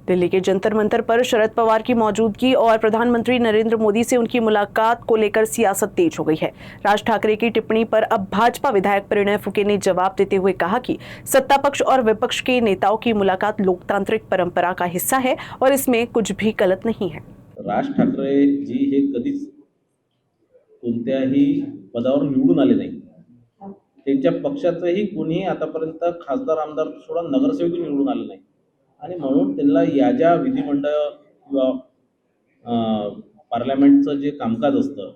दिल्ली के जंतर मंतर पर शरद पवार की मौजूदगी और प्रधानमंत्री नरेंद्र मोदी से उनकी मुलाकात को लेकर सियासत तेज हो गई है। राज ठाकरे की टिप्पणी पर अब भाजपा विधायक परिणय फुके ने जवाब देते हुए कहा कि सत्ता पक्ष और विपक्ष के नेताओं की मुलाकात लोकतांत्रिक परंपरा का हिस्सा है और इसमें कुछ भी गलत नहीं है। राज ठाकरे जी हे कधीच कोणत्याही पदावर निवडून आले नाही। त्यांच्या पक्षाचंही कोणीही आतापर्यंत खासदार आमदार सोडा नगरसेवक निवडून आले नाही आणि म्हणून त्यांना या ज्या विधिमंडळ किंवा पार्लमेंटचं जे कामकाज असतं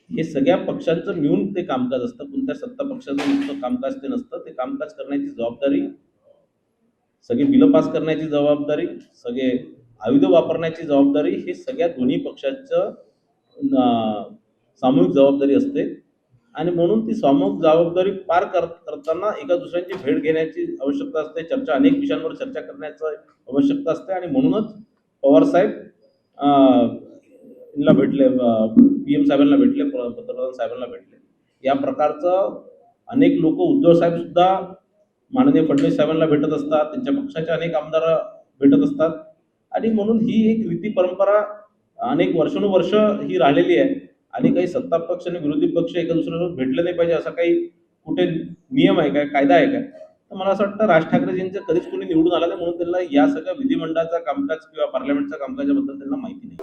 हे सगळ्या पक्षांचं मिळून ते कामकाज असतं। कोणत्या सत्ता पक्षाचं नुसतं कामकाज ते नसतं। ते कामकाज करण्याची जबाबदारी, सगळे बिलं पास करण्याची जबाबदारी, सगळे आयुध वापरण्याची जबाबदारी हे सगळ्या दोन्ही पक्षांचं सामूहिक जबाबदारी असते आणि म्हणून ती सामूहिक जबाबदारी पार करताना एका दुसऱ्यांची भेट घेण्याची आवश्यकता असते। चर्चा अनेक विषयांवर चर्चा करण्याची आवश्यकता असते आणि म्हणूनच पवार साहेब यांना भेटले, पीएम साहेबांना भेटले, पंतप्रधान साहेबांना भेटले। या प्रकारचं अनेक लोक, उद्धव साहेब सुद्धा माननीय फडणवीस साहेबांना भेटत असतात, त्यांच्या पक्षाचे अनेक आमदार भेटत असतात आणि म्हणून ही एक रीती परंपरा अनेक वर्षानुवर्ष ही राहिलेली आहे आणि काही सत्ता पक्ष आणि विरोधी पक्ष एका दुसऱ्यासोबत भेटले नाही पाहिजे असा काही कुठे नियम आहे काय, कायदा आहे काय? तर मला असं वाटतं राज ठाकरेजींचं कधीच कोणी निवडून आला नाही म्हणून त्यांना या सगळ्या विधिमंडळाचा कामकाज किंवा पार्लमेंटच्या कामकाजाबद्दल त्यांना माहिती नाही।